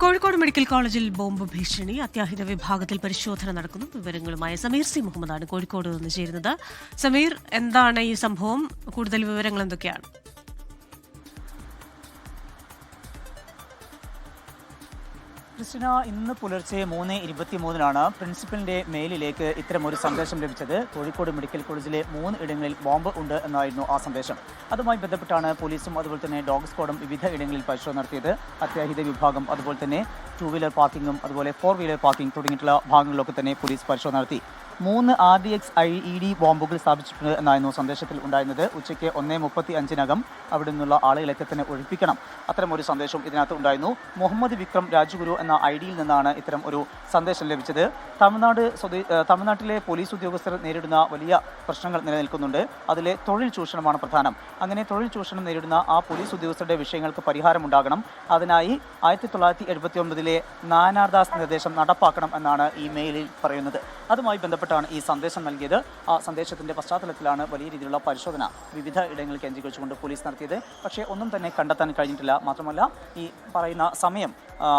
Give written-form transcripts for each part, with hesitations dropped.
Kozhikode medical കോളേജിൽ bomb ഭീഷണി. അത്യാഹിത വിഭാഗത്തിൽ പരിശോധന നടക്കുന്നു. വിവരങ്ങളുമായി സമീർ സി മുഹമ്മദാണ് കോഴിക്കോട് നിന്ന് ചേരുന്നത്. സമീർ, എന്താണ് ഈ സംഭവം? കൂടുതൽ വിവരങ്ങൾ എന്തൊക്കെയാണ്? ക്രിസ്റ്റിന, ഇന്ന് പുലർച്ചെ 3:23 പ്രിൻസിപ്പലിന്റെ മെയിലിലേക്ക് ഇത്തരമൊരു സന്ദേശം ലഭിച്ചത്. കോഴിക്കോട് മെഡിക്കൽ കോളേജിലെ 3 ഇടങ്ങളിൽ ബോംബ് ഉണ്ട് എന്നായിരുന്നു ആ സന്ദേശം. അതുമായി ബന്ധപ്പെട്ടാണ് പോലീസും അതുപോലെ തന്നെ ഡോഗ് സ്ക്വാഡും വിവിധ ഇടങ്ങളിൽ പരിശോധന നടത്തിയത്. അത്യാഹിത വിഭാഗം, അതുപോലെ തന്നെ 2 വീലർ പാർക്കിങ്ങും അതുപോലെ 4 വീലർ പാർക്കിംഗ് തുടങ്ങിയിട്ടുള്ള ഭാഗങ്ങളിലൊക്കെ തന്നെ പോലീസ് പരിശോധന നടത്തി. 3 RDX IED ബോംബുകൾ സ്ഥാപിച്ചിട്ടുണ്ട് എന്നായിരുന്നു സന്ദേശത്തിൽ ഉണ്ടായിരുന്നത്. ഉച്ചയ്ക്ക് 1:35 അവിടെ നിന്നുള്ള ആളുകളൊക്കെ തന്നെ ഒഴിപ്പിക്കണം, അത്തരമൊരു സന്ദേശം ഇതിനകത്ത് ഉണ്ടായിരുന്നു. മുഹമ്മദ് വിക്രം രാജഗുരു എന്ന IDയിൽ നിന്നാണ് ഇത്തരം ഒരു സന്ദേശം ലഭിച്ചത്. തമിഴ്നാട്ടിലെ പോലീസ് ഉദ്യോഗസ്ഥർ നേരിടുന്ന വലിയ പ്രശ്നങ്ങൾ നിലനിൽക്കുന്നുണ്ട്. അതിലെ തൊഴിൽ ചൂഷണമാണ് പ്രധാനം. അങ്ങനെ തൊഴിൽ ചൂഷണം നേരിടുന്ന ആ പോലീസ് ഉദ്യോഗസ്ഥരുടെ വിഷയങ്ങൾക്ക് പരിഹാരമുണ്ടാകണം. അതിനായി 1979 നാനാർദാസ് നിർദ്ദേശം നടപ്പാക്കണം എന്നാണ് ഈ മെയിലിൽ പറയുന്നത്. അതുമായി ബന്ധപ്പെട്ടാണ് ഈ സന്ദേശം നൽകിയത്. ആ സന്ദേശത്തിന്റെ പശ്ചാത്തലത്തിലാണ് വലിയ രീതിയിലുള്ള പരിശോധന വിവിധ ഇടങ്ങളിൽ കേന്ദ്രീകരിച്ചുകൊണ്ട് പോലീസ് നടത്തിയത്. പക്ഷേ ഒന്നും തന്നെ കണ്ടെത്താൻ കഴിഞ്ഞിട്ടില്ല. മാത്രമല്ല, ഈ പറയുന്ന സമയം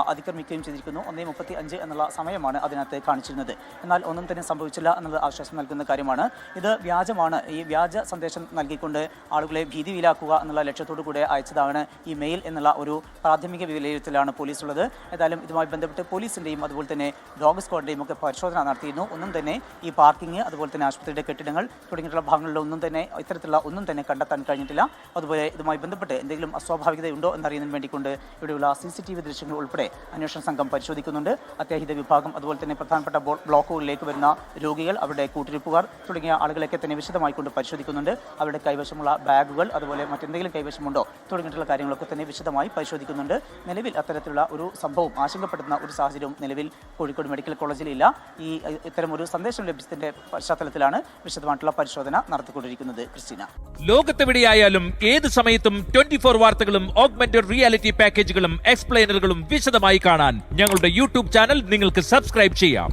അതിക്രമിക്കുകയും ചെയ്തിരിക്കുന്നു. 1:35 എന്നുള്ള സമയമാണ് അതിനകത്ത് കാണിച്ചിരുന്നത്. എന്നാൽ ഒന്നും തന്നെ സംഭവിച്ചില്ല എന്നത് ആശ്വാസം നൽകുന്ന കാര്യമാണ്. ഇത് വ്യാജമാണ്. ഈ വ്യാജ സന്ദേശം നൽകിക്കൊണ്ട് ആളുകളെ ഭീതിയിലാക്കുക എന്നുള്ള ലക്ഷ്യത്തോടു കൂടെ അയച്ചതാണ് ഈ മെയിൽ എന്നുള്ള ഒരു പ്രാഥമിക വിലയിരുത്തലാണ് പോലീസ് ഉള്ളത്. ഏതായാലും ഇതുമായി ബന്ധപ്പെട്ട് പോലീസിന്റെയും അതുപോലെ തന്നെ ഡോഗ് സ്ക്വാഡിന്റെയും ഒക്കെ പരിശോധന നടത്തിയിരുന്നു. ഒന്നും തന്നെ ഈ പാർക്കിംഗ്, അതുപോലെ തന്നെ ആശുപത്രിയുടെ കെട്ടിടങ്ങൾ തുടങ്ങിയിട്ടുള്ള ഭാഗങ്ങളിലൊന്നും തന്നെ ഇത്തരത്തിലുള്ള ഒന്നും തന്നെ കണ്ടെത്താൻ കഴിഞ്ഞിട്ടില്ല. അതുപോലെ ഇതുമായി ബന്ധപ്പെട്ട് എന്തെങ്കിലും അസ്വാഭാവികതയുണ്ടോ എന്നറിയുന്നതിന് വേണ്ടിക്കൊണ്ട് ഇവിടെയുള്ള CCTV ദൃശ്യങ്ങൾ ഉൾപ്പെടെ അന്വേഷണ സംഘം പരിശോധിക്കുന്നുണ്ട്. അത്യാഹിത വിഭാഗം, അതുപോലെ തന്നെ പ്രധാനപ്പെട്ട ബ്ലോക്കുകളിലേക്ക് വരുന്ന രോഗികൾ, അവരുടെ കൂട്ടിരിപ്പുകാർ തുടങ്ങിയ ആളുകളൊക്കെ തന്നെ വിശദമായിക്കൊണ്ട് പരിശോധിക്കുന്നുണ്ട്. അവരുടെ കൈവശമുള്ള ബാഗുകൾ, അതുപോലെ മറ്റെന്തെങ്കിലും കൈവശമുണ്ടോ തുടങ്ങിയിട്ടുള്ള കാര്യങ്ങളൊക്കെ തന്നെ വിശദമായി പരിശോധിക്കുന്നുണ്ട്. നിലവിൽ അത്തരത്തിലുള്ള ഒരു സംഭവം ആശങ്കപ്പെടുന്ന ഒരു സാഹചര്യവും നിലവിൽ കോഴിക്കോട് മെഡിക്കൽ കോളേജിലില്ല. ഇത്തരം ഒരു സന്ദേശം ലഭിച്ചതിന്റെ പശ്ചാത്തലത്തിലാണ് വിശദമായിട്ടുള്ള പരിശോധന നടത്തിക്കൊണ്ടിരിക്കുന്നത്. ക്രിസ്റ്റീന, ലോകത്തെവിടെയായാലും ഏത് സമയത്തും 24 വാർത്തകളും ഓഗ്മെന്റഡ് റിയാലിറ്റി പാക്കേജുകളും എക്സ്പ്ലെയിനറുകളും വിശദമായി കാണാൻ ഞങ്ങളുടെ YouTube ചാനൽ നിങ്ങൾക്ക് സബ്സ്ക്രൈബ് ചെയ്യാം.